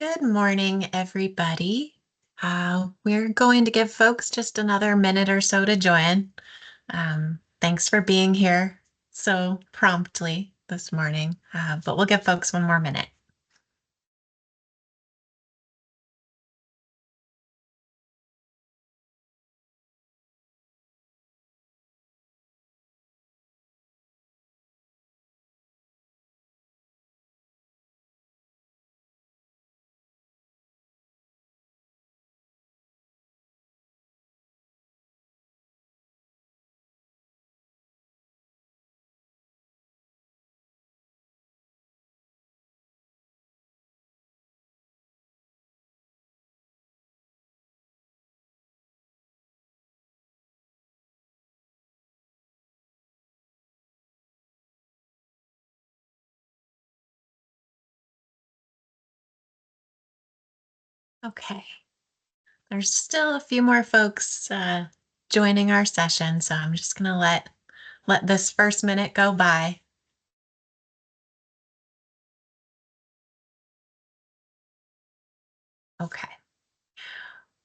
Good morning, everybody. We're going to give folks just another minute or so to join. Thanks for being here so promptly this morning, but we'll give folks one more minute. Okay, there's still a few more folks joining our session, so I'm just gonna let this first minute go by. Okay.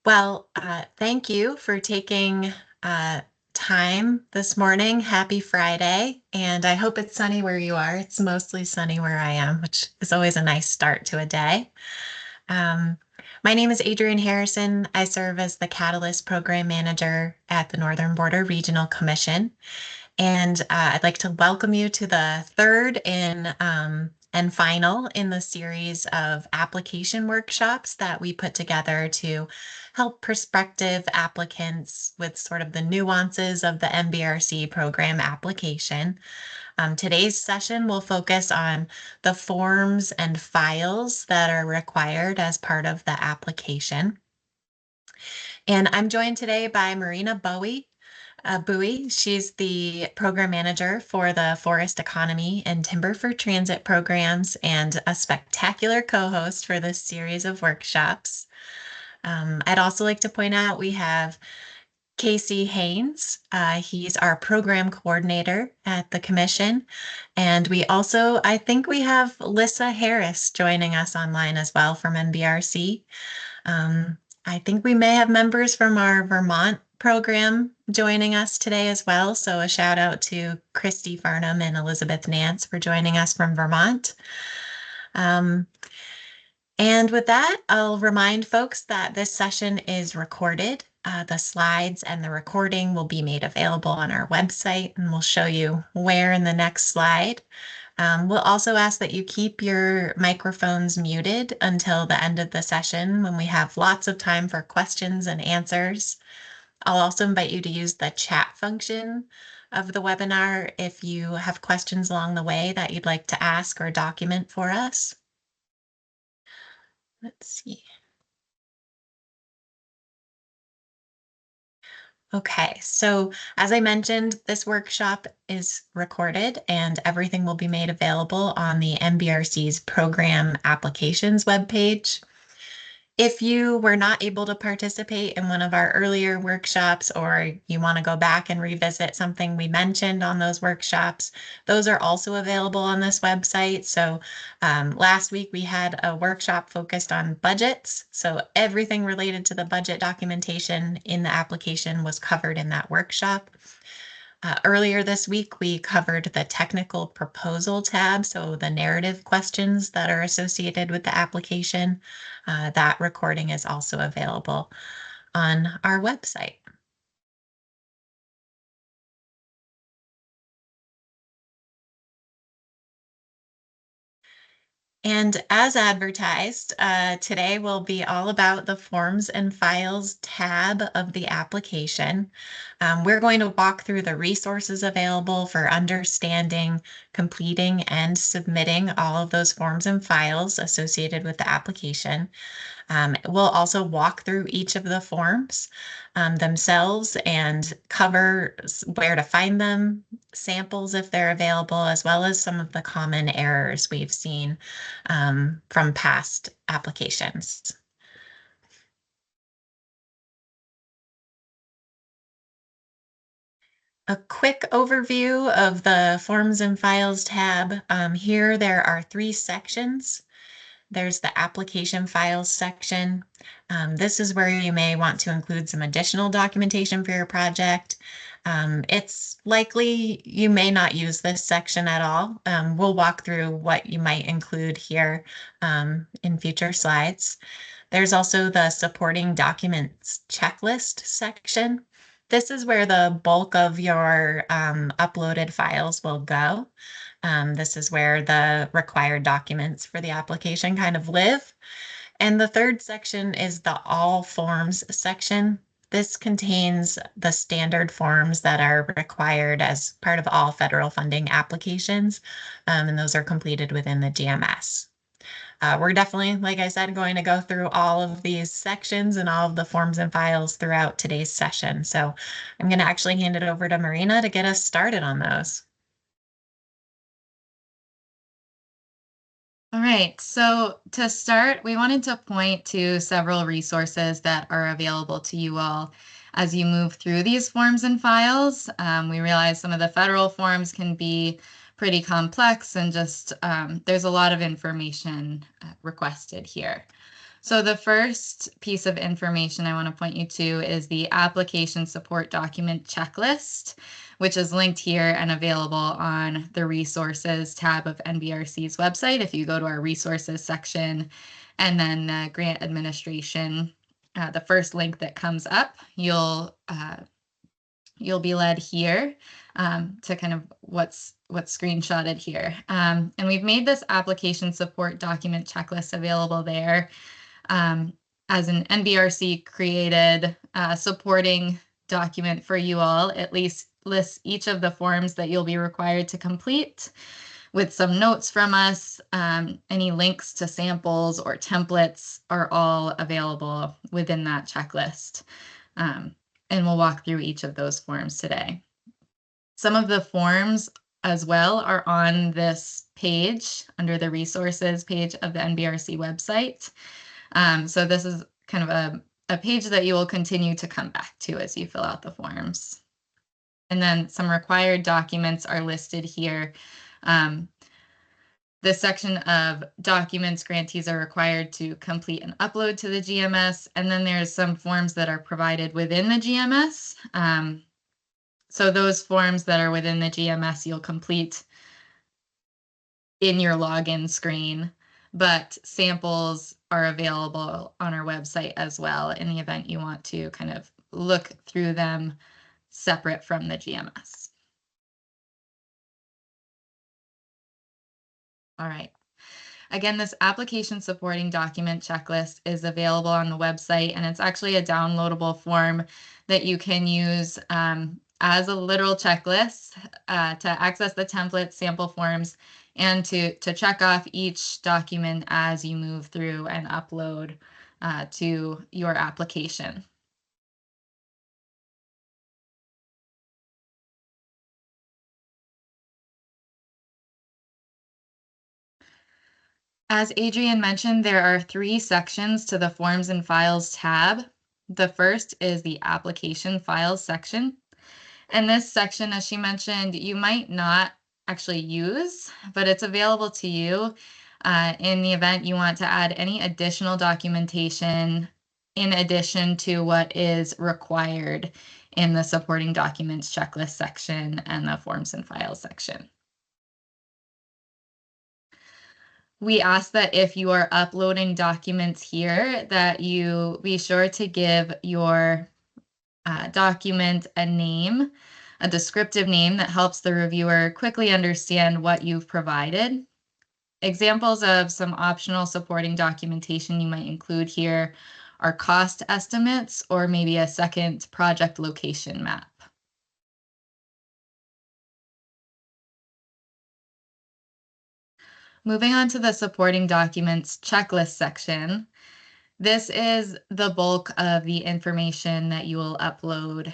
Well, thank you for taking time this morning. Happy Friday. And I hope it's sunny where you are. It's mostly sunny where I am, which is always a nice start to a day. Um, my name is Adrienne Harrison. I serve as the Catalyst Program Manager at the Northern Border Regional Commission. And I'd like to welcome you to the third and final in the series of application workshops that we put together to help prospective applicants with sort of the nuances of the MBRC program application. Today's session will focus on the forms and files that are required as part of the application. And I'm joined today by Marina Bowie. She's the program manager for the Forest Economy and Timber for Transit programs and a spectacular co-host for this series of workshops. I'd also like to point out we have Casey Haynes. He's our program coordinator at the commission. And we also, I think we have Lissa Harris joining us online as well from NBRC. Um, I think we may have members from our Vermont program joining us today as well. So a shout out to Christy Farnham and Elizabeth Nance for joining us from Vermont. Um, and with that, I'll remind folks that this session is recorded. The slides and the recording will be made available on our website, and we'll show you where in the next slide. We'll also ask that you keep your microphones muted until the end of the session when we have lots of time for questions and answers. I'll also invite you to use the chat function of the webinar if you have questions along the way that you'd like to ask or document for us. Let's see. Okay, so as I mentioned, this workshop is recorded and everything will be made available on the MBRC's program applications webpage. If you were not able to participate in one of our earlier workshops, or you want to go back and revisit something we mentioned on those workshops, those are also available on this website. So last week we had a workshop focused on budgets. So everything related to the budget documentation in the application was covered in that workshop. Earlier this week, we covered the technical proposal tab, so the narrative questions that are associated with the application. That recording is also available on our website. And as advertised, today will be all about the Forms and Files tab of the application. We're going to walk through the resources available for understanding, completing, and submitting all of those forms and files associated with the application. We'll also walk through each of the forms themselves and cover where to find them, samples if they're available, as well as some of the common errors we've seen from past applications. A quick overview of the Forms and Files tab. Here there are three sections. there's the application files section. This is where you may want to include some additional documentation for your project. It's likely you may not use this section at all. We'll walk through what you might include here in future slides. There's also the supporting documents checklist section. This is where the bulk of your uploaded files will go. This is where the required documents for the application kind of live. And the third section is the all forms section. This contains the standard forms that are required as part of all federal funding applications, and those are completed within the GMS. We're definitely, like I said, going to go through all of these sections and all of the forms and files throughout today's session. So I'm going to actually hand it over to Marina to get us started on those. All right, so to start, we wanted to point to several resources that are available to you all as you move through these forms and files. We realize some of the federal forms can be pretty complex and just there's a lot of information requested here. So the first piece of information I want to point you to is the application support document checklist, which is linked here and available on the resources tab of NBRC's website. If you go to our resources section and then grant administration, the first link that comes up, you'll be led here to kind of what's screenshotted here. And we've made this application support document checklist available there as an NBRC created supporting document for you all. It lists each of the forms that you'll be required to complete with some notes from us. Any links to samples or templates are all available within that checklist. And we'll walk through each of those forms today. Some of the forms as well are on this page under the resources page of the NBRC website. So this is kind of a page that you will continue to come back to as you fill out the forms. And then some required documents are listed here. This section of documents grantees are required to complete and upload to the GMS. And then there's some forms that are provided within the GMS. So those forms that are within the GMS, you'll complete in your login screen, but samples are available on our website as well in the event you want to kind of look through them separate from the GMS. All right. Again, this application supporting document checklist is available on the website, and it's actually a downloadable form that you can use as a literal checklist to access the template sample forms and to check off each document as you move through and upload to your application. As Adrienne mentioned, there are 3 sections to the Forms and Files tab. The first is the Application Files section. And this section, as she mentioned, you might not actually use, but it's available to you in the event you want to add any additional documentation in addition to what is required in the supporting documents checklist section and the Forms and Files section. We ask that if you are uploading documents here, that you be sure to give your document a name, a descriptive name that helps the reviewer quickly understand what you've provided. Examples of some optional supporting documentation you might include here are cost estimates or maybe a second project location map. Moving on to the supporting documents checklist section. This is the bulk of the information that you will upload,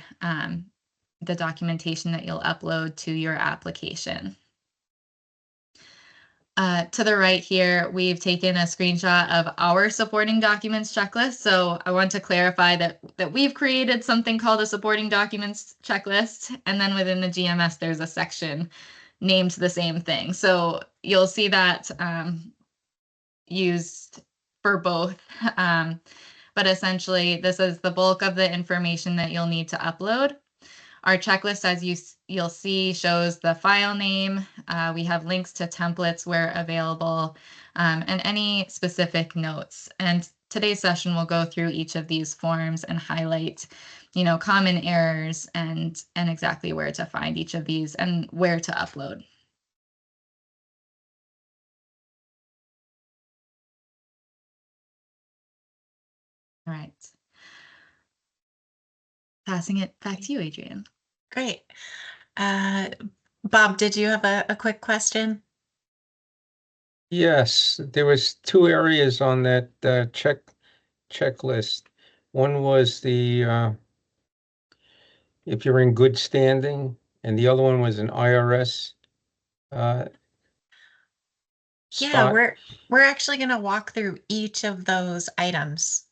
the documentation that you'll upload to your application. To the right here, we've taken a screenshot of our supporting documents checklist. So I want to clarify that we've created something called a supporting documents checklist. And then within the GMS, there's a section named the same thing. So you'll see that used for both. But essentially, this is the bulk of the information that you'll need to upload. Our checklist, as you'll see, shows the file name. We have links to templates where available, and any specific notes. And today's session will go through each of these forms and highlight, common errors and exactly where to find each of these and where to upload. All right. Passing it back to you, Adrienne. Great. Bob, did you have a quick question? Yes, there was two areas on that checklist. One was the if you're in good standing, and the other one was an IRS Yeah, spot. we're actually going to walk through each of those items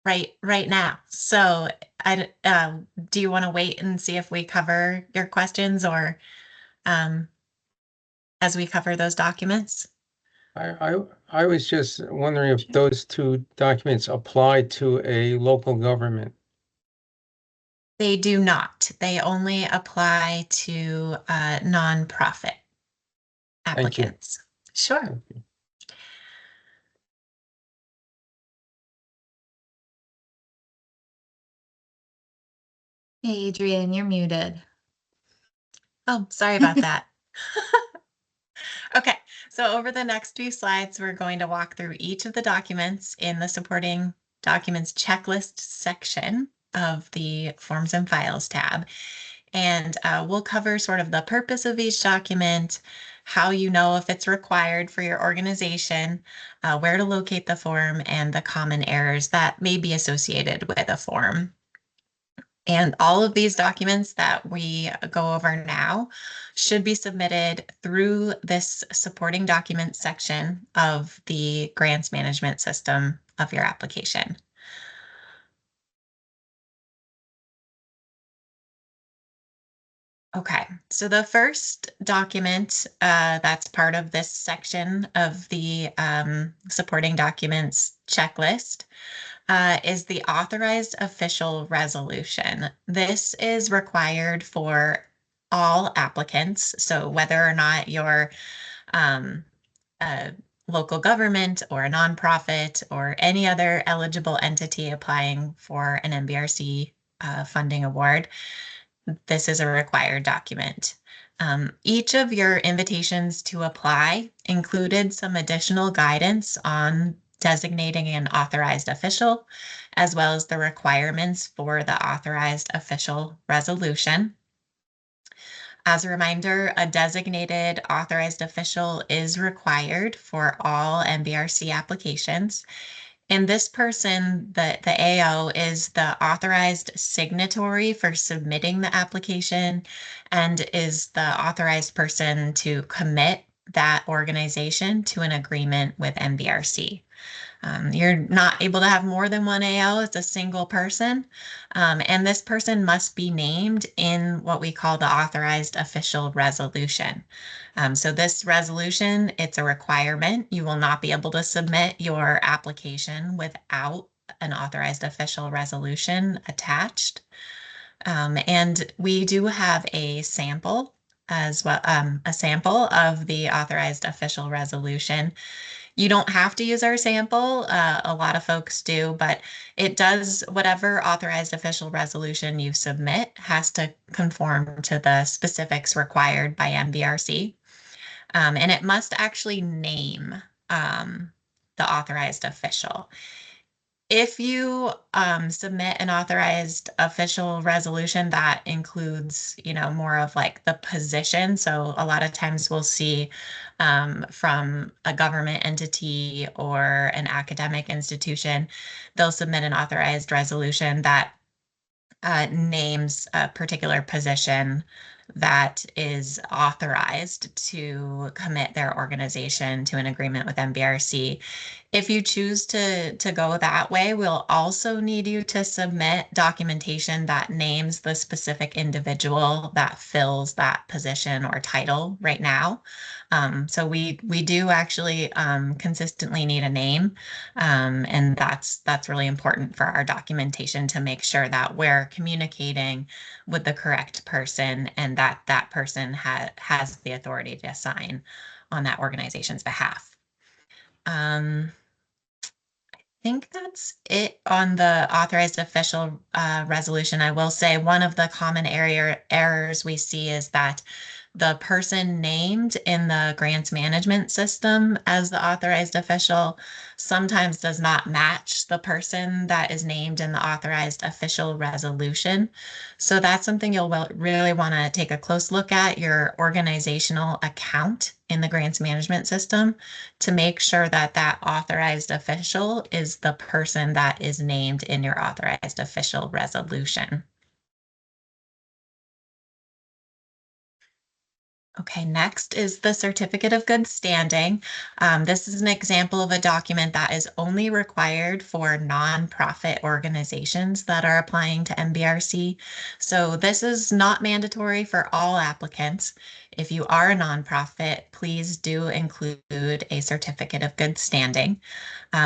right now. So do you want to wait and see if we cover your questions or as we cover those documents? I was just wondering if those two documents apply to a local government. They do not. They only apply to nonprofit Thank you. applicants. Sure. Thank you. Hey, Adrienne, you're muted. Oh, sorry about that. Okay, so over the next few slides, we're going to walk through each of the documents in the supporting documents checklist section of the Forms and Files tab. And we'll cover sort of the purpose of each document, how you know if it's required for your organization, where to locate the form, and the common errors that may be associated with a form. And all of these documents that we go over now should be submitted through this supporting documents section of the grants management system of your application. Okay, so the first document that's part of this section of the supporting documents checklist is the authorized official resolution. This is required for all applicants. So whether or not you're a local government or a nonprofit or any other eligible entity applying for an MBRC funding award, this is a required document. Each of your invitations to apply included some additional guidance on designating an authorized official, as well as the requirements for the authorized official resolution. As a reminder, a designated authorized official is required for all MBRC applications. And this person, the AO, is the authorized signatory for submitting the application and is the authorized person to commit that organization to an agreement with MBRC. You're not able to have more than one AO. It's a single person. And this person must be named in what we call the authorized official resolution. So this resolution, it's a requirement. You will not be able to submit your application without an authorized official resolution attached. And we do have a sample as well, a sample of the authorized official resolution. You don't have to use our sample. A lot of folks do, but it does, whatever authorized official resolution you submit has to conform to the specifics required by MBRC. And it must actually name the authorized official. If you submit an authorized official resolution that includes, more of like the position. So a lot of times we'll see from a government entity or an academic institution, they'll submit an authorized resolution that names a particular position that is authorized to commit their organization to an agreement with MBRC. If you choose to go that way, we'll also need you to submit documentation that names the specific individual that fills that position or title right now. So we do actually consistently need a name, and that's really important for our documentation to make sure that we're communicating with the correct person and that that person has the authority to sign on that organization's behalf. I think that's it on the authorized official resolution. I will say one of the common errors we see is that the person named in the grants management system as the authorized official sometimes does not match the person that is named in the authorized official resolution. So that's something you'll really want to take a close look at your organizational account in the grants management system to make sure that that authorized official is the person that is named in your authorized official resolution. Okay, next is the certificate of good standing. This is an example of a document that is only required for nonprofit organizations that are applying to MBRC. So this is not mandatory for all applicants. If you are a nonprofit, please do include a certificate of good standing.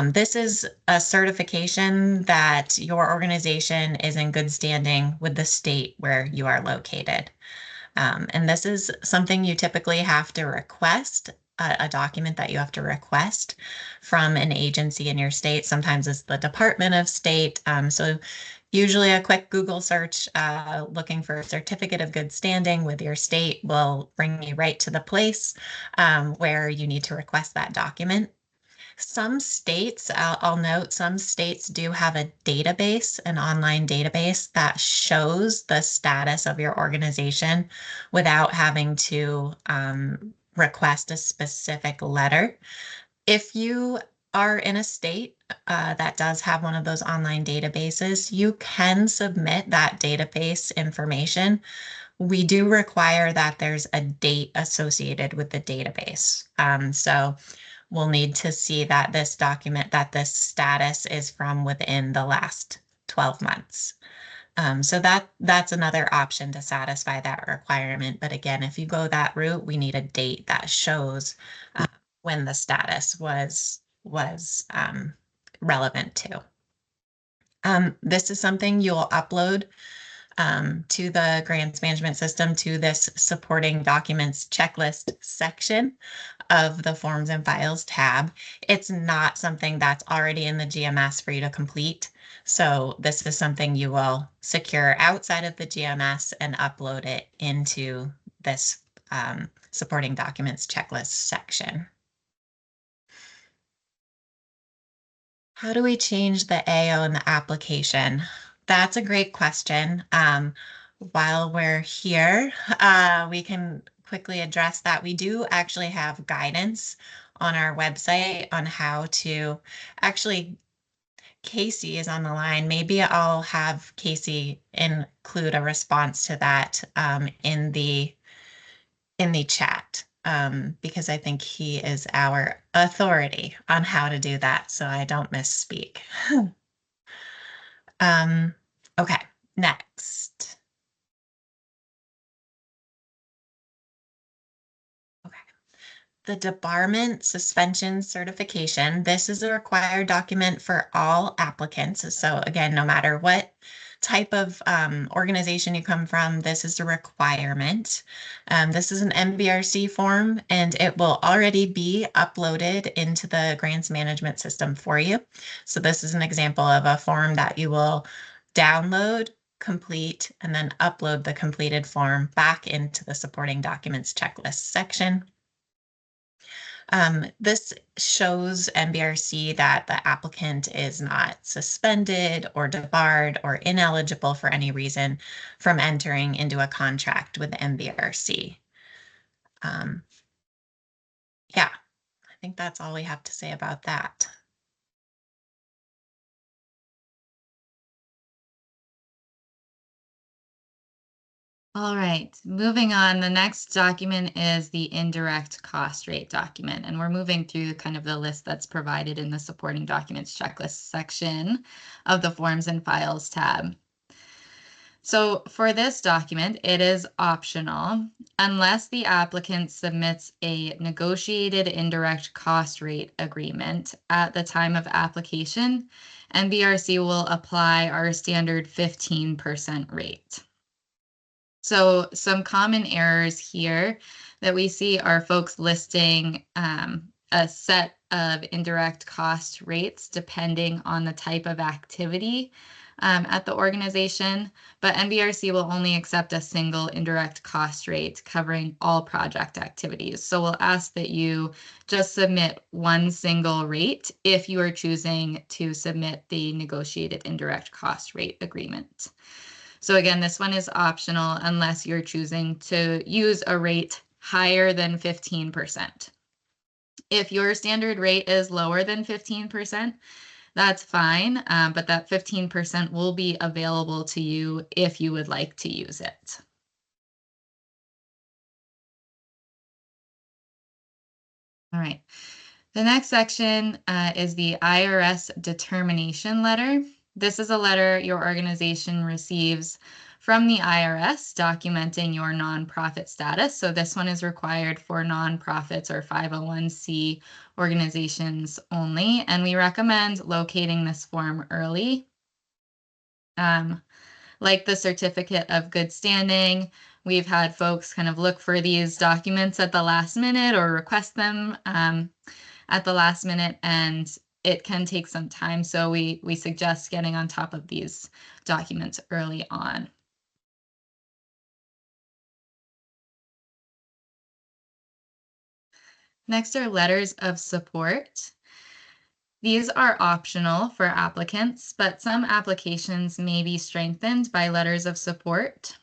This is a certification that your organization is in good standing with the state where you are located. And this is something you typically have to request, a document that you have to request from an agency in your state. Sometimes it's the Department of State. So usually a quick Google search looking for a certificate of good standing with your state will bring you right to the place where you need to request that document. Some states, I'll note, some states do have a database, an online database that shows the status of your organization without having to request a specific letter. If you are in a state that does have one of those online databases, you can submit that database information. We do require that there's a date associated with the database. So we'll need to see that this document, that this status is from within the last 12 months. So that's another option to satisfy that requirement. But again, if you go that route, we need a date that shows when the status was relevant to. This is something you'll upload to the grants management system to this supporting documents checklist section of the forms and files tab. It's not something that's already in the GMS for you to complete. So this is something you will secure outside of the GMS and upload it into this supporting documents checklist section. How do we change the AO in the application? That's a great question. While we're here, we can quickly address that. We do actually have guidance on our website on how to actually, Casey is on the line. Maybe I'll have Casey include a response to that in the chat. Because I think he is our authority on how to do that, so I don't misspeak. Okay, next. Okay. The debarment suspension certification. This is a required document for all applicants. So again, no matter what type of organization you come from, this is a requirement. This is an MBRC form and it will already be uploaded into the grants management system for you. So this is an example of a form that you will download, complete, and then upload the completed form back into the supporting documents checklist section. This shows MBRC that the applicant is not suspended or debarred or ineligible for any reason from entering into a contract with the MBRC. Yeah, I think that's all we have to say about that. All right, moving on, the next document is the indirect cost rate document, and we're moving through kind of the list that's provided in the supporting documents checklist section of the forms and files tab. So for this document, it is optional unless the applicant submits a negotiated indirect cost rate agreement at the time of application. NBRC will apply our standard 15% rate. So some common errors here that we see are folks listing a set of indirect cost rates depending on the type of activity at the organization, but NBRC will only accept a single indirect cost rate covering all project activities. So we'll ask that you just submit one single rate if you are choosing to submit the negotiated indirect cost rate agreement. So again, this one is optional unless you're choosing to use a rate higher than 15%. If your standard rate is lower than 15%, that's fine, but that 15% will be available to you if you would like to use it. All right. The next section is the IRS determination letter. This is a letter your organization receives from the IRS documenting your nonprofit status. So this one is required for nonprofits or 501c organizations only, and we recommend locating this form early. Like the certificate of good standing, we've had folks kind of look for these documents at the last minute or request them at the last minute, and it can take some time. So we suggest getting on top of these documents early on. Next are letters of support. These are optional for applicants, but some applications may be strengthened by letters of support.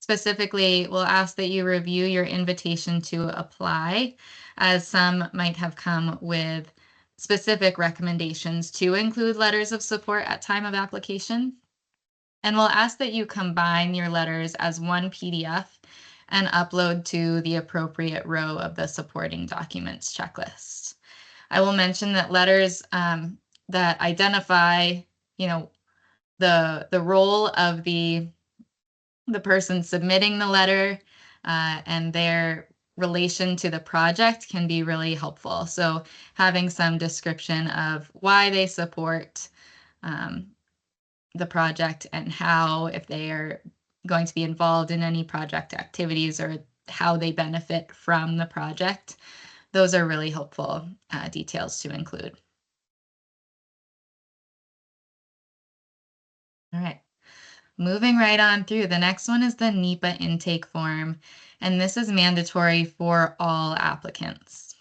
Specifically, we'll ask that you review your invitation to apply, as some might have come with specific recommendations to include letters of support at time of application. And we'll ask that you combine your letters as one PDF and upload to the appropriate row of the supporting documents checklist. I will mention that letters that identify, the role of the person submitting the letter and their relation to the project can be really helpful. So having some description of why they support the project and how, if they are going to be involved in any project activities or how they benefit from the project, those are really helpful details to include. All right. Moving right on through, the next one is the NEPA intake form, and this is mandatory for all applicants.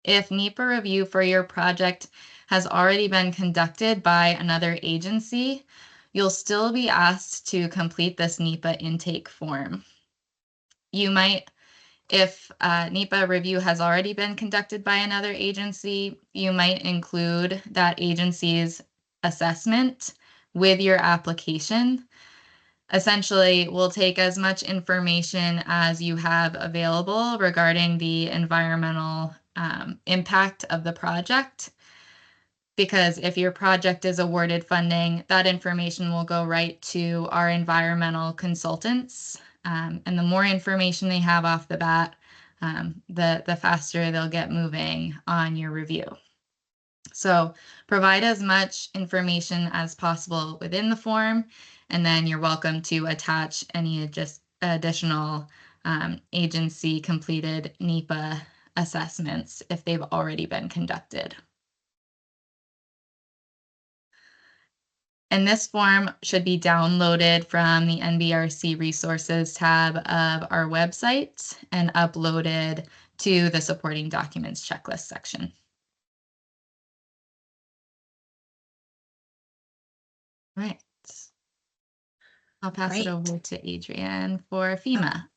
If NEPA review for your project has already been conducted by another agency, you'll still be asked to complete this NEPA intake form. You might, if NEPA review has already been conducted by another agency, you might include that agency's assessment with your application. Essentially, we'll take as much information as you have available regarding the environmental impact of the project, because if your project is awarded funding, that information will go right to our environmental consultants. And the more information they have off the bat, the faster they'll get moving on your review. So provide as much information as possible within the form, and then you're welcome to attach any additional agency completed NEPA assessments if they've already been conducted. And this form should be downloaded from the NBRC resources tab of our website and uploaded to the supporting documents checklist section. All right. I'll pass it over to Adrienne for FEMA.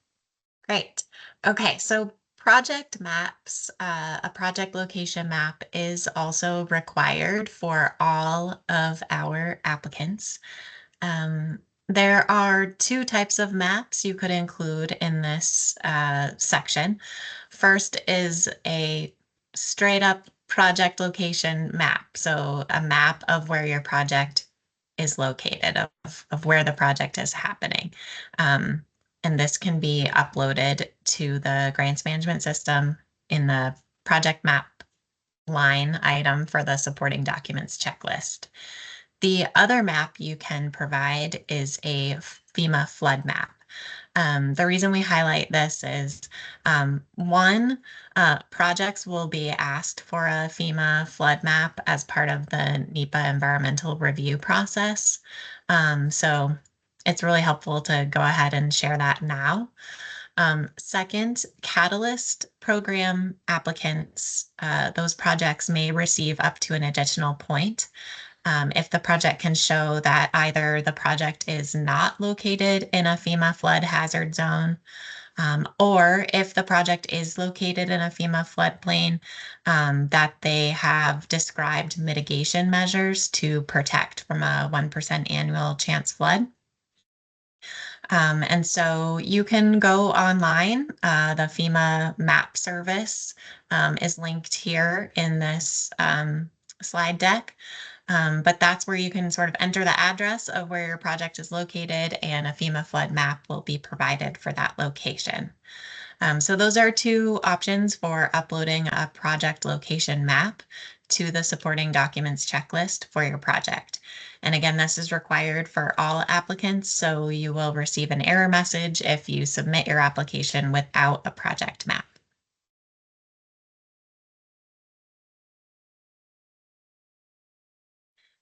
Great. Okay, so project maps, a project location map is also required for all of our applicants. There are two types of maps you could include in this section. First is a straight up project location map. So a map of where your project is located, of where the project is happening. And this can be uploaded to the grants management system in the project map line item for the supporting documents checklist. The other map you can provide is a FEMA flood map. The reason we highlight this is one, projects will be asked for a FEMA flood map as part of the NEPA environmental review process. So it's really helpful to go ahead and share that now. Second, Catalyst program applicants, those projects may receive up to an additional point if the project can show that either the project is not located in a FEMA flood hazard zone, or if the project is located in a FEMA floodplain, that they have described mitigation measures to protect from a 1% annual chance flood. And so you can go online. The FEMA map service is linked here in this slide deck. But that's where you can sort of enter the address of where your project is located, and a FEMA flood map will be provided for that location. So those are two options for uploading a project location map to the supporting documents checklist for your project. And again, this is required for all applicants, so you will receive an error message if you submit your application without a project map.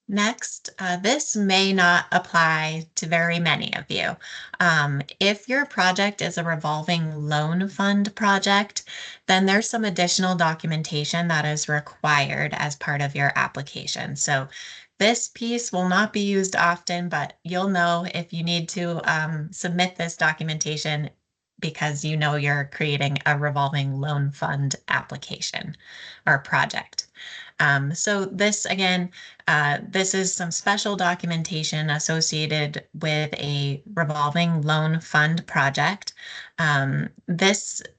Next, this may not apply to very many of you. If your project is a revolving loan fund project, then there's some additional documentation that is required as part of your application. So this piece will not be used often, but you'll know if you need to submit this documentation because you know you're creating a revolving loan fund application or project. So this, again, this is some special documentation associated with a revolving loan fund project. The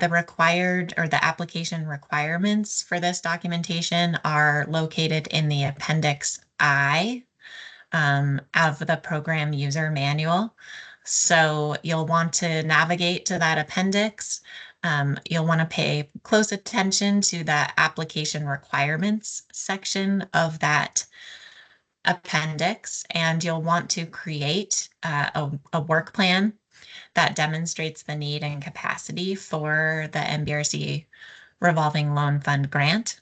required or the application requirements for this documentation are located in the Appendix I of the program user manual. So you'll want to navigate to that appendix. You'll want to pay close attention to the application requirements section of that appendix, and you'll want to create a work plan that demonstrates the need and capacity for the NBRC revolving loan fund grant.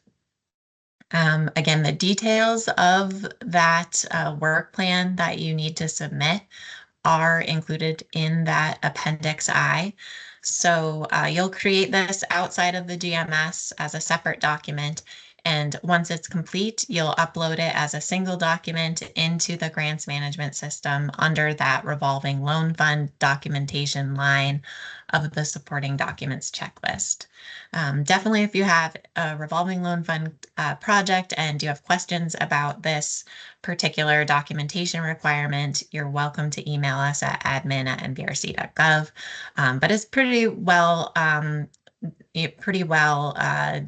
Again, the details of that work plan that you need to submit are included in that Appendix I. So you'll create this outside of the GMS as a separate document. And once it's complete, you'll upload it as a single document into the grants management system under that revolving loan fund documentation line of the supporting documents checklist. Definitely, if you have a revolving loan fund project and you have questions about this particular documentation requirement, you're welcome to email us at admin@nbrc.gov. But it's pretty well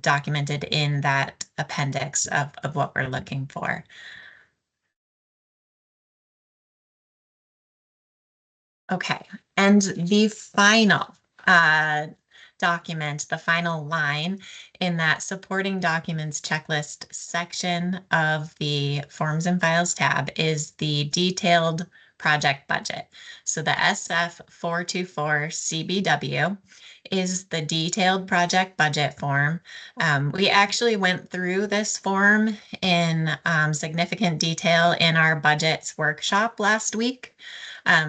documented in that appendix of what we're looking for. Okay, and the final document, the final line in that supporting documents checklist section of the Forms and Files tab is the detailed project budget. So the SF 424 CBW is the detailed project budget form. We actually went through this form in significant detail in our budgets workshop last week.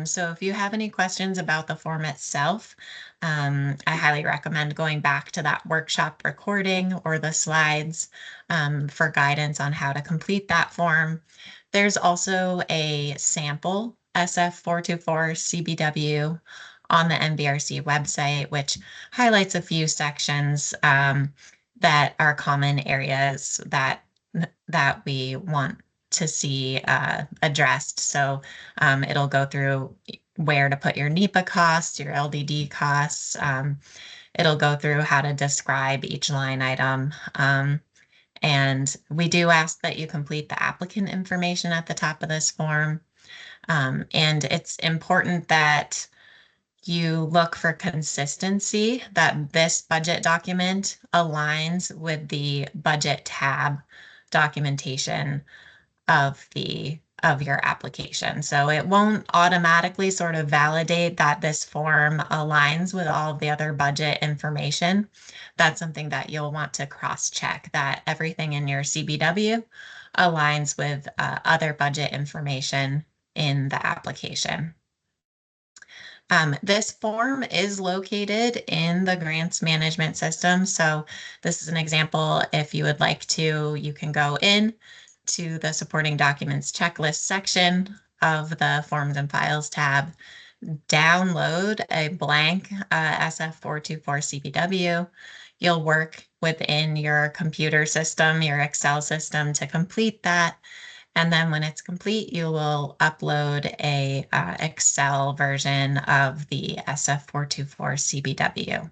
So if you have any questions about the form itself, I highly recommend going back to that workshop recording or the slides for guidance on how to complete that form. There's also a sample SF 424 CBW on the NBRC website, which highlights a few sections that are common areas that we want to see addressed. So it'll go through where to put your NEPA costs, your LDD costs. It'll go through how to describe each line item. And we do ask that you complete the applicant information at the top of this form. And it's important that you look for consistency, that this budget document aligns with the budget tab documentation of your application. So it won't automatically sort of validate that this form aligns with all of the other budget information. That's something that you'll want to cross-check, that everything in your CBW aligns with other budget information in the application. This form is located in the grants management system. So this is an example. If you would like to, you can go in to the supporting documents checklist section of the forms and files tab, download a blank SF424 CBW. You'll work within your computer system, your Excel system, to complete that. And then when it's complete, you will upload a Excel version of the SF424 CBW.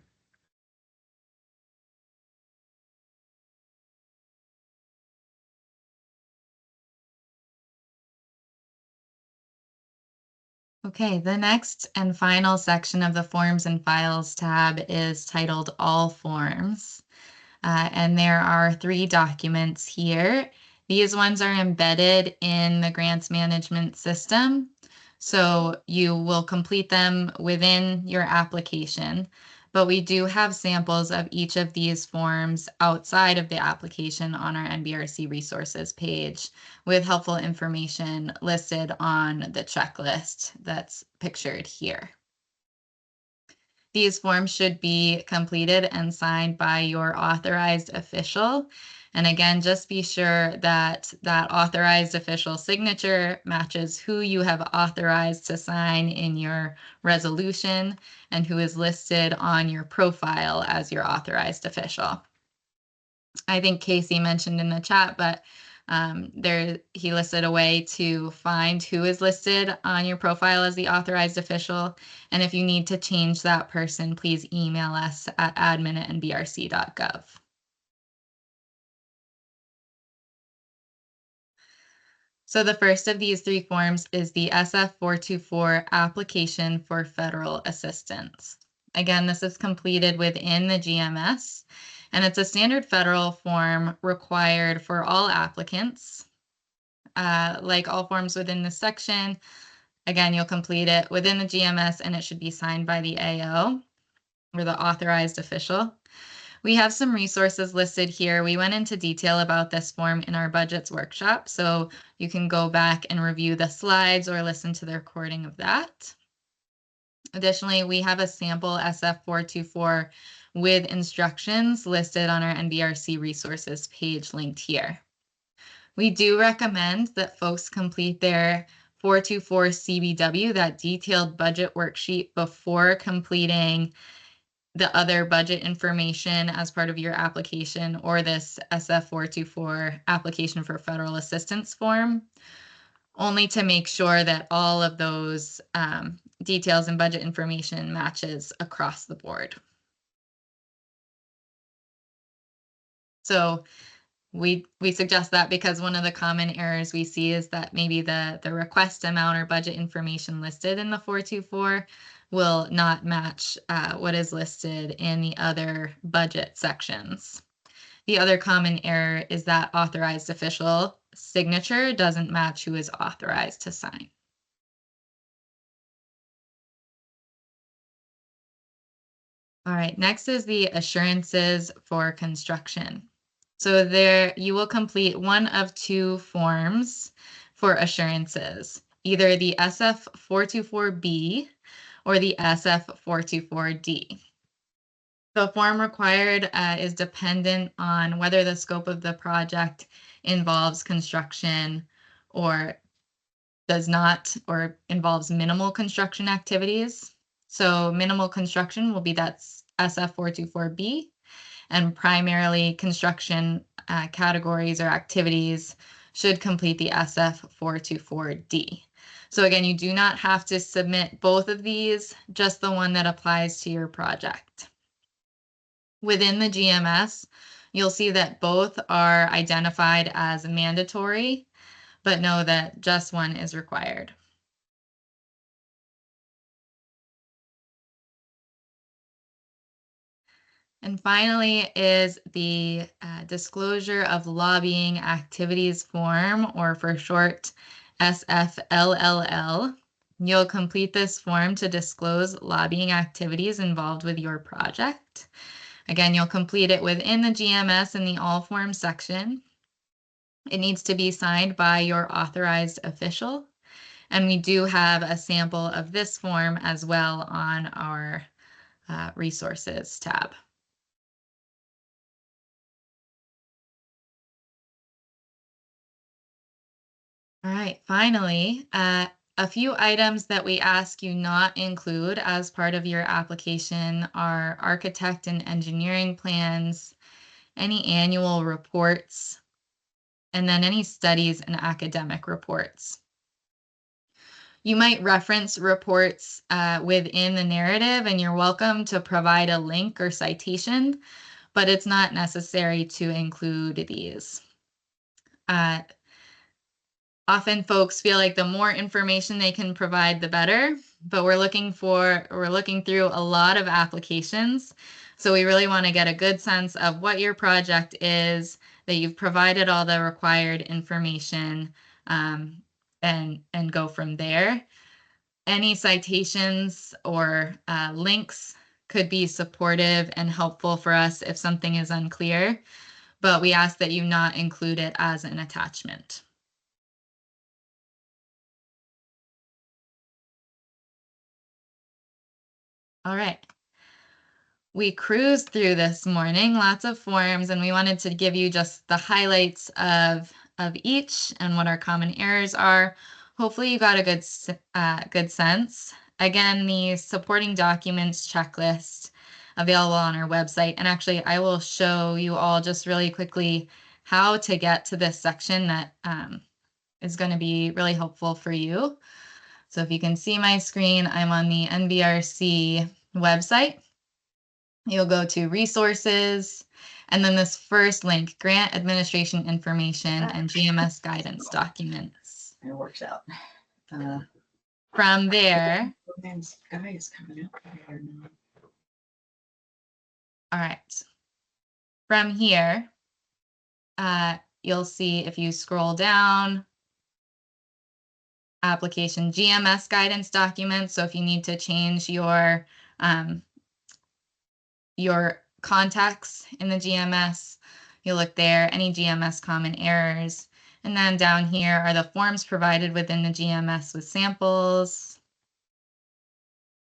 Okay, the next and final section of the Forms and Files tab is titled All Forms. And there are 3 documents here. These ones are embedded in the grants management system, so you will complete them within your application. But we do have samples of each of these forms outside of the application on our NBRC resources page with helpful information listed on the checklist that's pictured here. These forms should be completed and signed by your authorized official. And again, just be sure that that authorized official signature matches who you have authorized to sign in your resolution and who is listed on your profile as your authorized official. I think Casey mentioned in the chat, but he listed a way to find who is listed on your profile as the authorized official. And if you need to change that person, please email us at admin@nbrc.gov. So the first of these 3 forms is the SF424 application for federal assistance. Again, this is completed within the GMS, and it's a standard federal form required for all applicants. Like all forms within this section, again, you'll complete it within the GMS and it should be signed by the AO or the authorized official. We have some resources listed here. We went into detail about this form in our budgets workshop, so you can go back and review the slides or listen to the recording of that. Additionally, we have a sample SF424 with instructions listed on our NBRC resources page linked here. We do recommend that folks complete their 424 CBW, that detailed budget worksheet, before completing the other budget information as part of your application or this SF424 application for federal assistance form, only to make sure that all of those details and budget information matches across the board. So we suggest that because one of the common errors we see is that maybe the request amount or budget information listed in the 424 will not match what is listed in the other budget sections. The other common error is that authorized official signature doesn't match who is authorized to sign. All right, next is the assurances for construction. So there you will complete one of 2 forms for assurances, either the SF424B or the SF424D. The form required is dependent on whether the scope of the project involves construction or does not, or involves minimal construction activities. So minimal construction will be that SF424B, and primarily construction categories or activities should complete the SF424D. So again, you do not have to submit both of these, just the one that applies to your project. Within the GMS, You'll see that both are identified as mandatory, but know that just one is required. And finally is the disclosure of lobbying activities form, or for short, SFLLL. You'll complete this form to disclose lobbying activities involved with your project. Again, you'll complete it within the GMS in the All Forms section. It needs to be signed by your authorized official. And we do have a sample of this form as well on our resources tab. All right, finally, a few items that we ask you not include as part of your application are architect and engineering plans, any annual reports, and then any studies and academic reports. You might reference reports within the narrative, and you're welcome to provide a link or citation, but it's not necessary to include these. Often folks feel like the more information they can provide, the better, but we're looking through a lot of applications. So we really want to get a good sense of what your project is, that you've provided all the required information, and go from there. Any citations or links could be supportive and helpful for us if something is unclear, but we ask that you not include it as an attachment. All right. We cruised through this morning, lots of forms, and we wanted to give you just the highlights of each and what our common errors are. Hopefully you got a good sense. Again, the supporting documents checklist available on our website. And actually, I will show you all just really quickly how to get to this section that is going to be really helpful for you. So if you can see my screen, I'm on the NVRC website. You'll go to resources, and then this first link, grant administration information and GMS guidance documents. It works out. From there, Man's guy is coming up here now. all right. From here, you'll see if you scroll down, application GMS guidance documents. So if you need to change your contacts in the GMS, you look there, any GMS common errors. And then down here are the forms provided within the GMS with samples,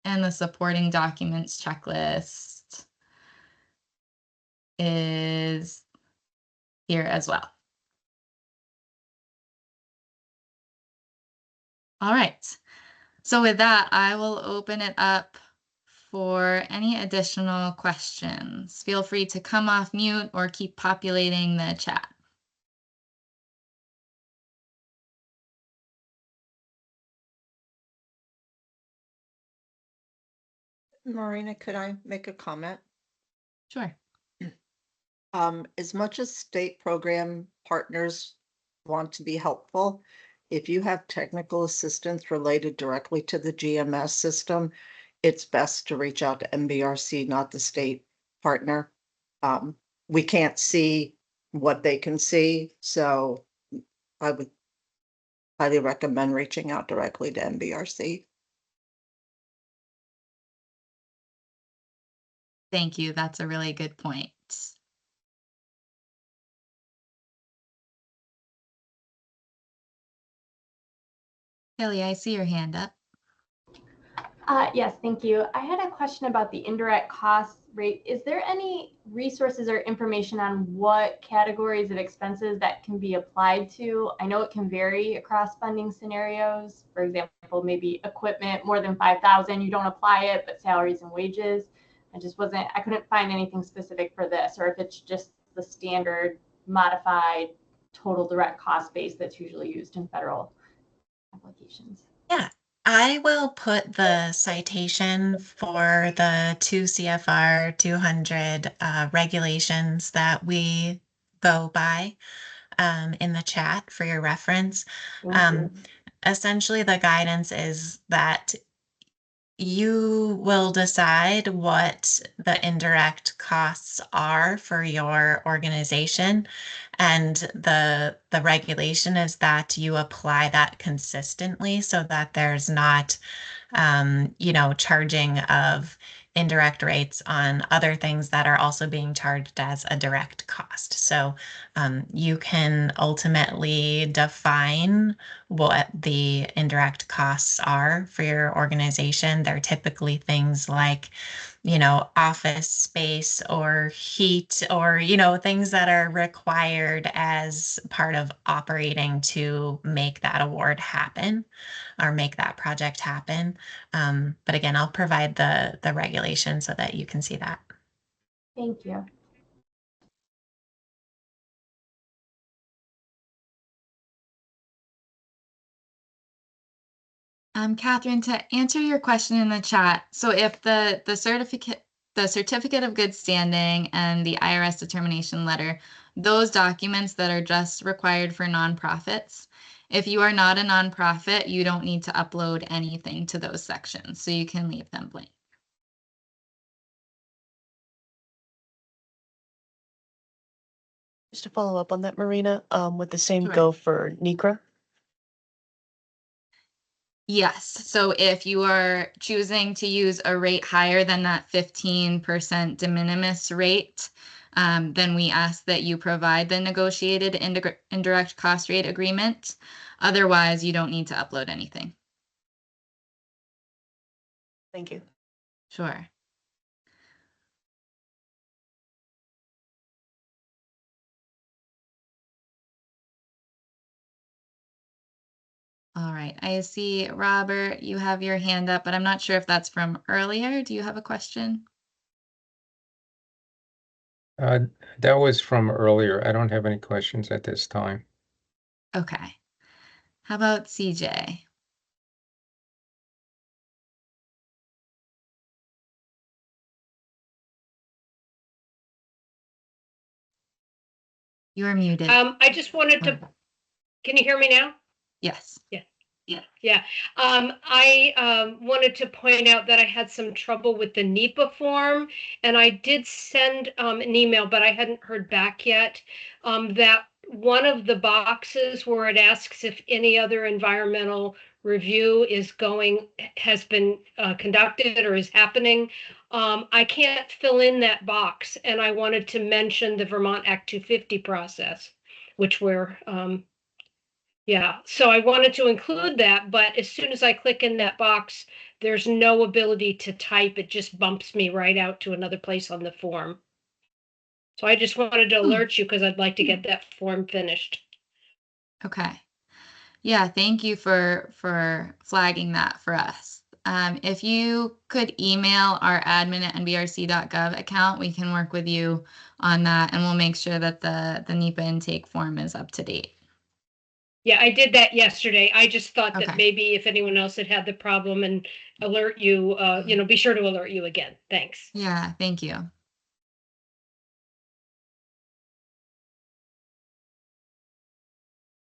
and the supporting documents checklist is here as well. All right, so with that, I will open it up for any additional questions. Feel free to come off mute or keep populating the chat. Marina, could I make a comment? Sure. As much as state program partners want to be helpful, if you have technical assistance related directly to the GMS system, it's best to reach out to NVRC, not the state partner. We can't see what they can see, so I would highly recommend reaching out directly to NVRC. Thank you. That's a really good point. Kelly, I see your hand up. Yes, thank you. I had a question about the indirect cost rate. Is there any resources or information on what categories of expenses that can be applied to? I know it can vary across funding scenarios. For example, maybe equipment more than 5,000, you don't apply it, but salaries and wages. I couldn't find anything specific for this, or if it's just the standard modified total direct cost base that's usually used in federal applications. Yeah, I will put the citation for the 2 CFR 200 regulations that we go by in the chat for your reference. Essentially, the guidance is that you will decide what the indirect costs are for your organization. And the regulation is that you apply that consistently so that there's not charging of indirect rates on other things that are also being charged as a direct cost. So you can ultimately define what the indirect costs are for your organization. They're typically things like, office space or heat or, things that are required as part of operating to make that award happen or make that project happen. But again, I'll provide the regulation so that you can see that. Thank you. Catherine, to answer your question in the chat, so if the certificate of good standing and the IRS determination letter, those documents that are just required for nonprofits, if you are not a nonprofit, you don't need to upload anything to those sections, so you can leave them blank. Just to follow up on that, Marina, would the same Sure. go for NECRA? Yes, so if you are choosing to use a rate higher than that 15% de minimis rate, then we ask that you provide the negotiated indirect cost rate agreement. Otherwise, you don't need to upload anything. Thank you. Sure. All right, I see, Robert, you have your hand up, but I'm not sure if that's from earlier. Do you have a question? That was from earlier. I don't have any questions at this time. Okay. How about CJ? You're muted. I just wanted to, can you hear me now? Yes. Yeah. I wanted to point out that I had some trouble with the NEPA form, and I did send an email, but I hadn't heard back yet. That one of the boxes where it asks if any other environmental review has been conducted or is happening. I can't fill in that box, and I wanted to mention the Vermont Act 250 process, which we're yeah, so I wanted to include that, but as soon as I click in that box, there's no ability to type. It just bumps me right out to another place on the form. So I just wanted to alert you because I'd like to get that form finished. Okay. Yeah, thank you for flagging that for us. If you could email our admin@nbrc.gov account, we can work with you on that, and we'll make sure that the NEPA intake form is up to date. Yeah, I did that yesterday. I just thought that Okay. maybe if anyone else had had the problem and alert you, be sure to alert you again. Thanks. Yeah, thank you.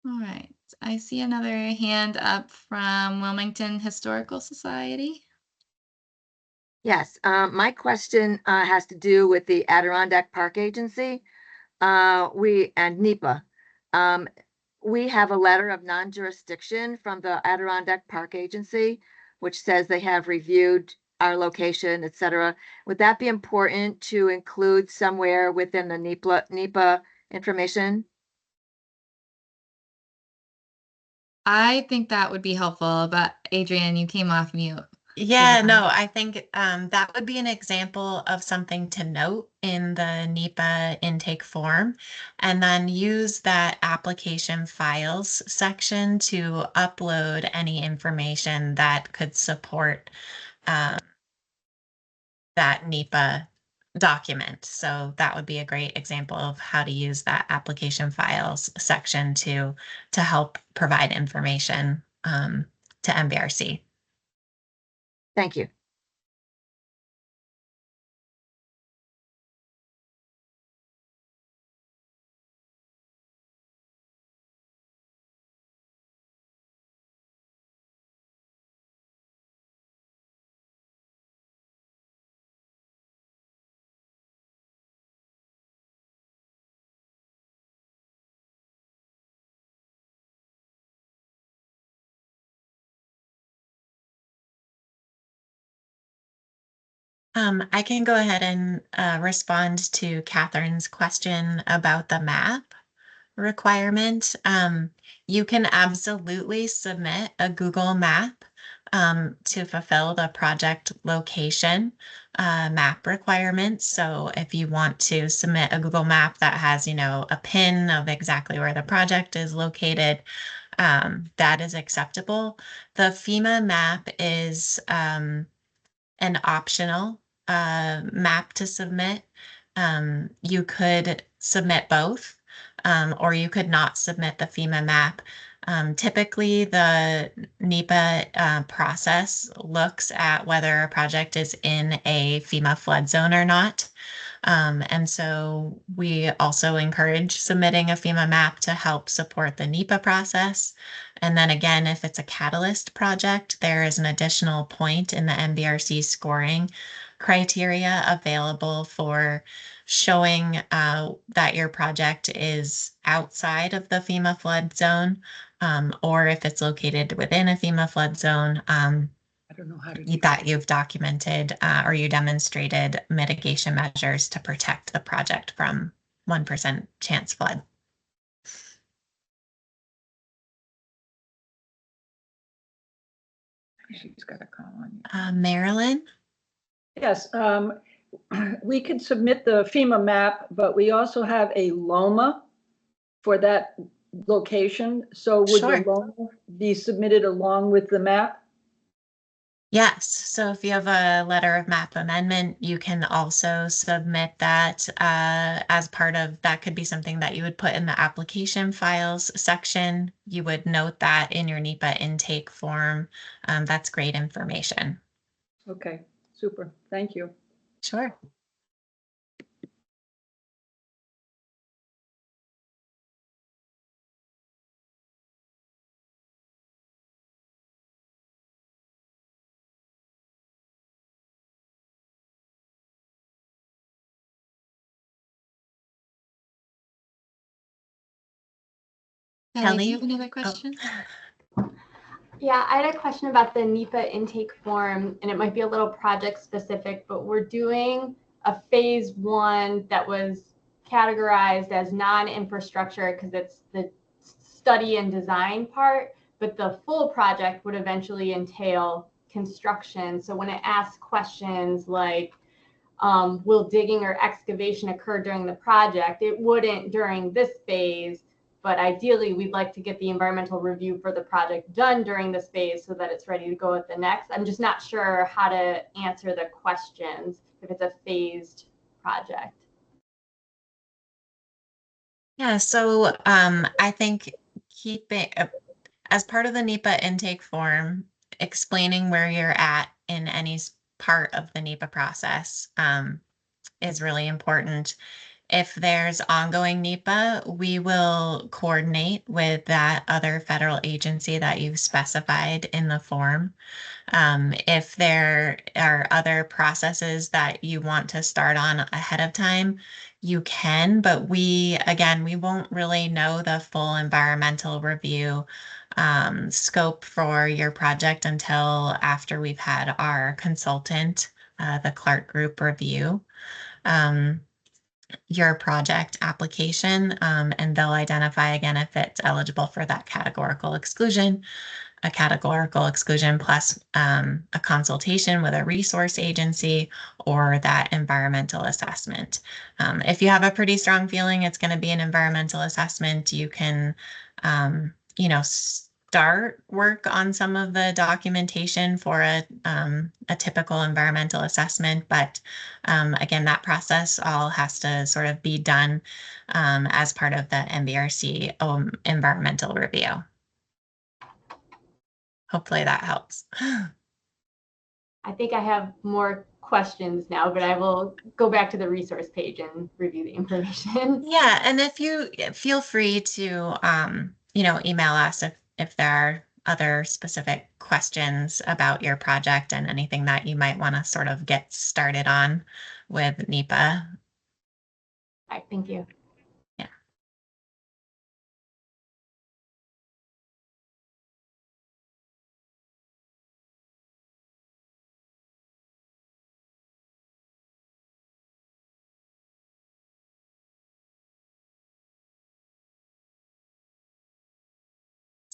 All right, I see another hand up from Wilmington Historical Society. Yes, my question has to do with the Adirondack Park Agency. And NEPA. We have a letter of non-jurisdiction from the Adirondack Park Agency, which says they have reviewed our location, et cetera. Would that be important to include somewhere within the NEPA information? I think that would be helpful, but Adrienne, you came off mute. Yeah, no, I think that would be an example of something to note in the NEPA intake form, and then use that application files section to upload any information that could support that NEPA document. So that would be a great example of how to use that application files section to help provide information to NBRC. Thank you. I can go ahead and respond to Catherine's question about the map requirement. You can absolutely submit a Google map to fulfill the project location map requirements. So if you want to submit a Google map that has, a pin of exactly where the project is located, that is acceptable. The FEMA map is an optional map to submit. You could submit both, or you could not submit the FEMA map. Typically, the NEPA process looks at whether a project is in a FEMA flood zone or not. And so we also encourage submitting a FEMA map to help support the NEPA process. And then again, if it's a catalyst project, there is an additional point in the MBRC scoring criteria available for showing that your project is outside of the FEMA flood zone, or if it's located within a FEMA flood zone, I don't know how to do that you've documented or you demonstrated mitigation measures to protect the project from 1% chance flood. She's got a call on. Marilyn? Yes, we could submit the FEMA map, but we also have a LOMA for that location. So would Sure. the LOMA be submitted along with the map? Yes, so if you have a letter of map amendment, you can also submit that as part of, that could be something that you would put in the application files section. You would note that in your NEPA intake form. That's great information. Okay, super. Thank you. Sure. Kelly, do you Kelly? have another question? Yeah, I had a question about the NEPA intake form, and it might be a little project specific, but we're doing a phase 1 that was categorized as non-infrastructure because it's the study and design part, but the full project would eventually entail construction. So when it asks questions like, will digging or excavation occur during the project? It wouldn't during this phase, but ideally we'd like to get the environmental review for the project done during this phase so that it's ready to go at the next. I'm just not sure how to answer the questions if it's a phased project. Yeah, so I think keeping, as part of the NEPA intake form, explaining where you're at in any part of the NEPA process is really important. If there's ongoing NEPA, we will coordinate with that other federal agency that you've specified in the form. If there are other processes that you want to start on ahead of time, you can, but we won't really know the full environmental review scope for your project until after we've had our consultant, the Clark Group, review your project application, and they'll identify again if it's eligible for that categorical exclusion, a categorical exclusion plus a consultation with a resource agency or that environmental assessment. If you have a pretty strong feeling it's going to be an environmental assessment, you can, start work on some of the documentation for a typical environmental assessment. But again, that process all has to sort of be done as part of the MBRC environmental review. Hopefully that helps. I think I have more questions now, but I will go back to the resource page and review the information. Yeah, and if you feel free to email us if there are other specific questions about your project and anything that you might want to sort of get started on with NEPA. All right, thank you. Yeah.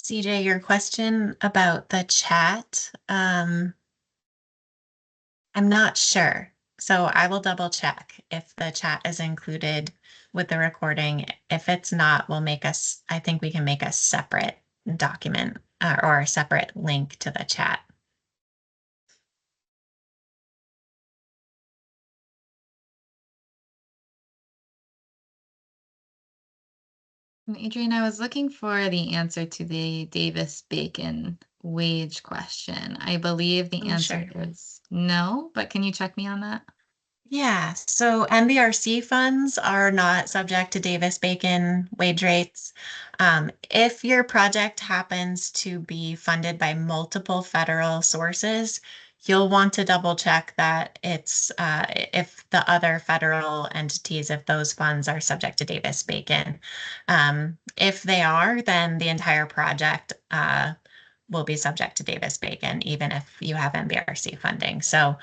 CJ, your question about the chat, I'm not sure. So I will double check if the chat is included with the recording. If it's not, I think we can make a separate document or a separate link to the chat. Adrian, I was looking for the answer to the Davis-Bacon wage question. I believe the answer is no, but can you check me on that? Yeah, so NBRC funds are not subject to Davis-Bacon wage rates. If your project happens to be funded by multiple federal sources, you'll want to double check that it's if the other federal entities, if those funds are subject to Davis-Bacon. If they are, then the entire project will be subject to Davis-Bacon, even if you have NBRC funding. So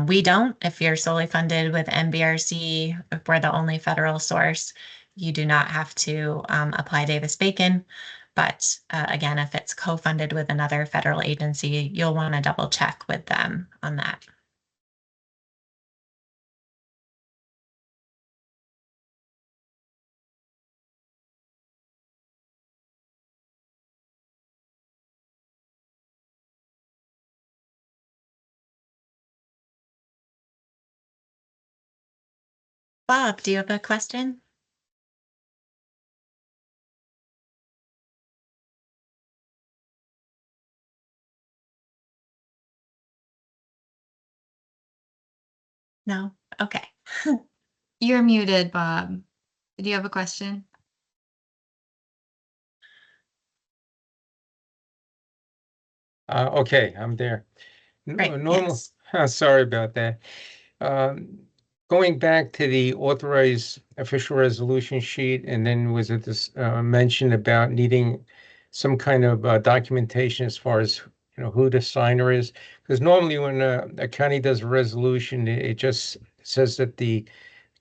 we don't. If you're solely funded with NBRC, if we're the only federal source, you do not have to apply Davis-Bacon. But again, if it's co-funded with another federal agency, you'll want to double check with them on that. Bob, do you have a question? No? Okay. You're muted, Bob. Do you have a question? Okay, I'm there. Great, Normal, yes. sorry about that. Going back to the authorized official resolution sheet, and then was it this mention about needing some kind of documentation as far as who the signer is? Because normally when a county does a resolution, it just says that the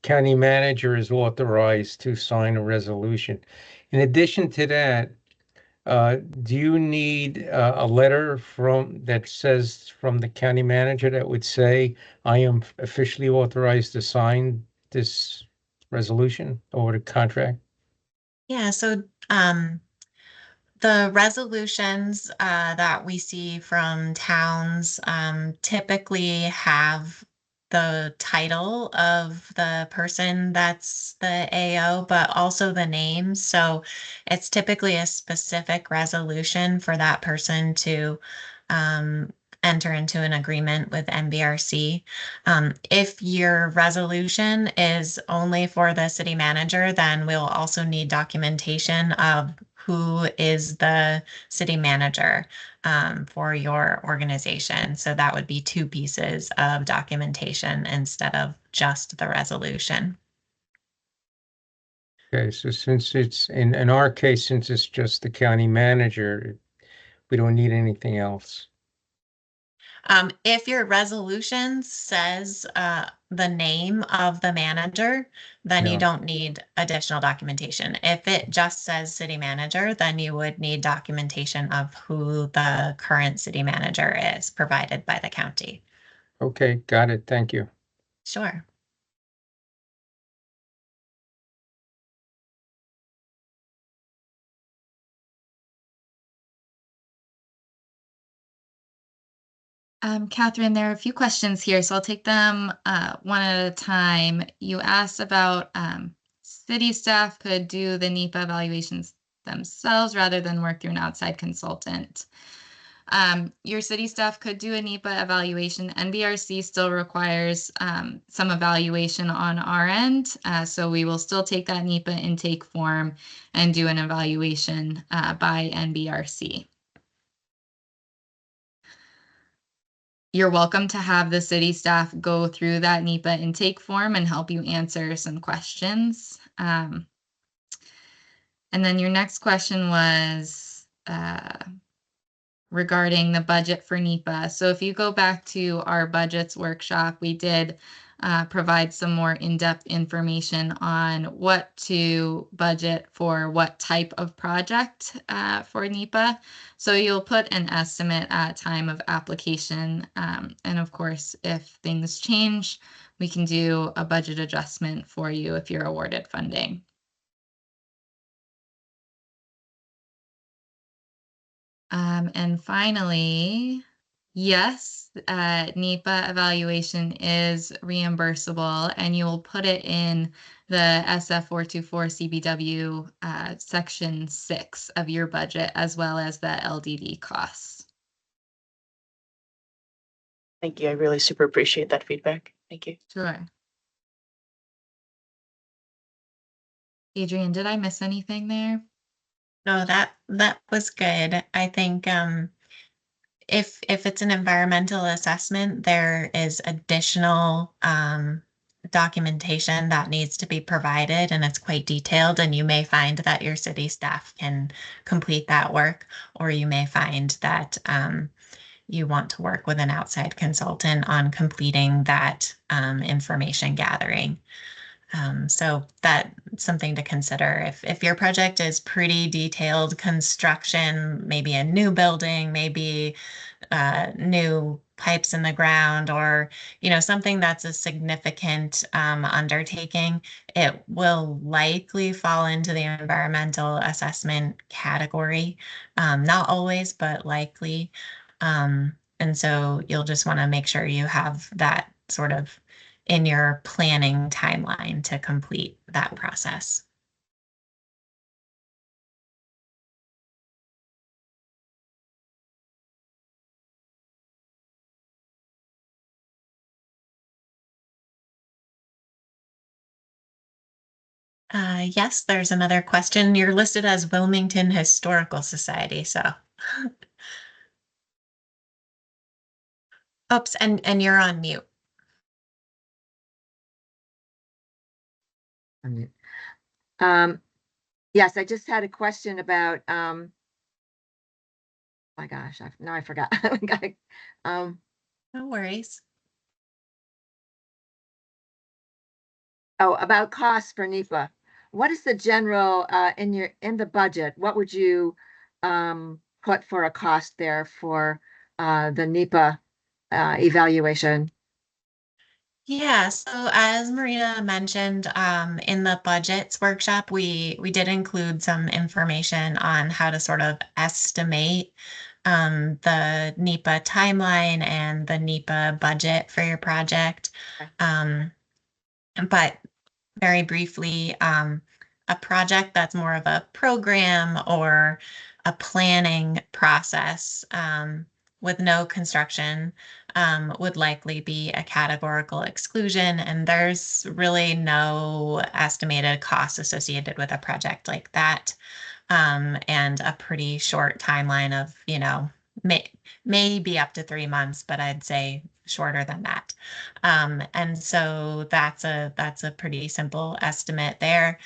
county manager is authorized to sign a resolution. In addition to that, do you need a letter that says from the county manager that would say, I am officially authorized to sign this resolution or the contract? Yeah, so the resolutions that we see from towns typically have the title of the person that's the AO, but also the name. So it's typically a specific resolution for that person to enter into an agreement with NBRC. If your resolution is only for the city manager, then we'll also need documentation of who is the city manager for your organization. So that would be two pieces of documentation instead of just the resolution. Okay, so since it's in our case, since it's just the county manager, we don't need anything else. If your resolution says the name of the manager, then you No. don't need additional documentation. If it just says city manager, then you would need documentation of who the current city manager is provided by the county. Okay, got it. Thank you. Sure. Catherine, there are a few questions here, so I'll take them one at a time. You asked about city staff could do the NEPA evaluations themselves rather than work through an outside consultant. Your city staff could do a NEPA evaluation. NBRC still requires some evaluation on our end. So we will still take that NEPA intake form and do an evaluation by NBRC. You're welcome to have the city staff go through that NEPA intake form and help you answer some questions. And then your next question was regarding the budget for NEPA. So if you go back to our budgets workshop, we did provide some more in-depth information on what to budget for what type of project for NEPA. So you'll put an estimate at time of application. And of course, if things change, we can do a budget adjustment for you if you're awarded funding. And finally, yes, NEPA evaluation is reimbursable, and you will put it in the SF 424 CBW section 6 of your budget, as well as the LDD costs. Thank you. I really super appreciate that feedback. Thank you. Sure. Adrian, did I miss anything there? No, that was good. I think if it's an environmental assessment, there is additional documentation that needs to be provided, and it's quite detailed, and you may find that your city staff can complete that work, or you may find that you want to work with an outside consultant on completing that information gathering. So that's something to consider. If your project is pretty detailed construction, maybe a new building, maybe new pipes in the ground, or something that's a significant undertaking, it will likely fall into the environmental assessment category. Not always, but likely. And so you'll just want to make sure you have that sort of in your planning timeline to complete that process. Yes, there's another question. You're listed as Wilmington Historical Society, so. Oops, and you're on mute. Yes, I just had a question about, my gosh, now I forgot. No worries. Oh, about costs for NEPA. What is the general, in the budget, what would you put for a cost there for the NEPA evaluation? Yeah, so as Marina mentioned, in the budgets workshop, we did include some information on how to sort of estimate the NEPA timeline and the NEPA budget for your project. But very briefly, a project that's more of a program or a planning process with no construction would likely be a categorical exclusion, and there's really no estimated costs associated with a project like that, and a pretty short timeline of, maybe up to 3 months, but I'd say shorter than that. And so that's a pretty simple estimate there.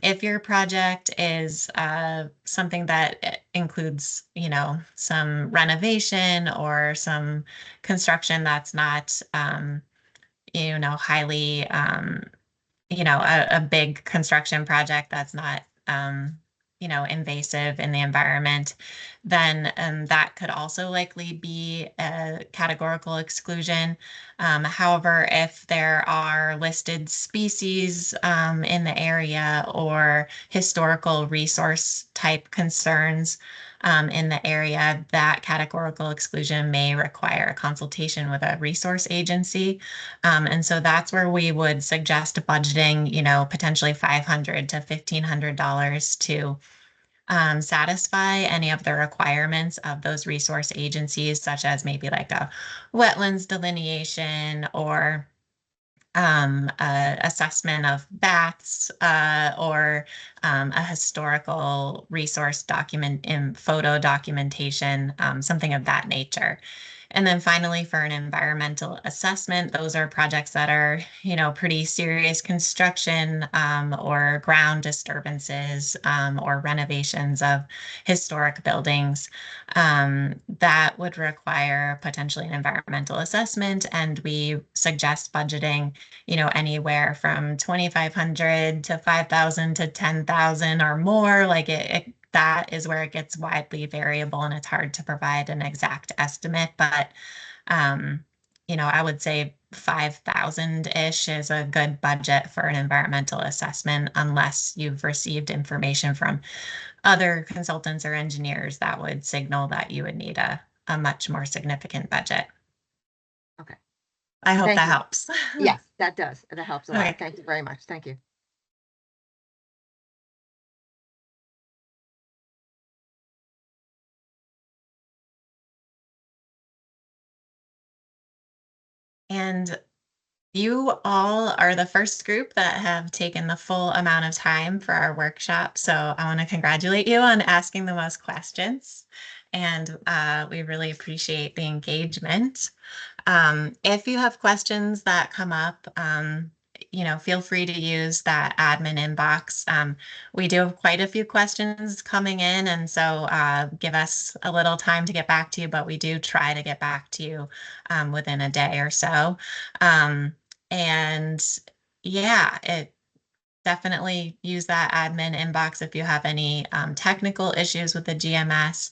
If your project is something that includes, some renovation or some construction that's not, highly, a big construction project that's not, invasive in the environment, then that could also likely be a categorical exclusion. However, if there are listed species in the area or historical resource type concerns in the area, that categorical exclusion may require a consultation with a resource agency. And so that's where we would suggest budgeting, potentially $500 to $1,500 to satisfy any of the requirements of those resource agencies, such as maybe like a wetlands delineation or assessment of bats or a historical resource document in photo documentation, something of that nature. And then finally, for an environmental assessment, those are projects that are, pretty serious construction or ground disturbances or renovations of historic buildings that would require potentially an environmental assessment. And we suggest budgeting, anywhere from 2,500 to 5,000 to 10,000 or more. Like that is where it gets widely variable and it's hard to provide an exact estimate, but I would say 5,000-ish is a good budget for an environmental assessment, unless you've received information from other consultants or engineers that would signal that you would need a much more significant budget. Okay. I hope Thank that you. helps. Yes, that does. That helps a lot. Okay. Thank you very much. Thank you. And you all are the first group that have taken the full amount of time for our workshop. So I want to congratulate you on asking the most questions. And we really appreciate the engagement. If you have questions that come up, feel free to use that admin inbox. We do have quite a few questions coming in, and so give us a little time to get back to you, but we do try to get back to you within a day or so. And yeah, definitely use that admin inbox if you have any technical issues with the GMS.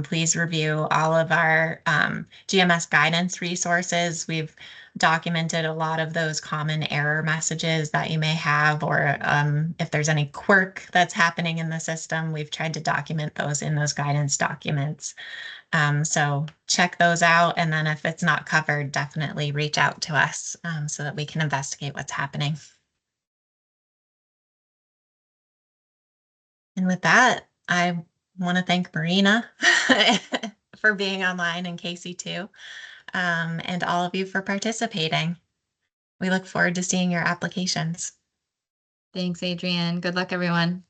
Please review all of our GMS guidance resources. We've documented a lot of those common error messages that you may have, or if there's any quirk that's happening in the system, we've tried to document those in those guidance documents. So check those out. And then if it's not covered, definitely reach out to us so that we can investigate what's happening. And with that, I want to thank Marina for being online, and Casey too, and all of you for participating. We look forward to seeing your applications. Thanks, Adrienne. Good luck, everyone.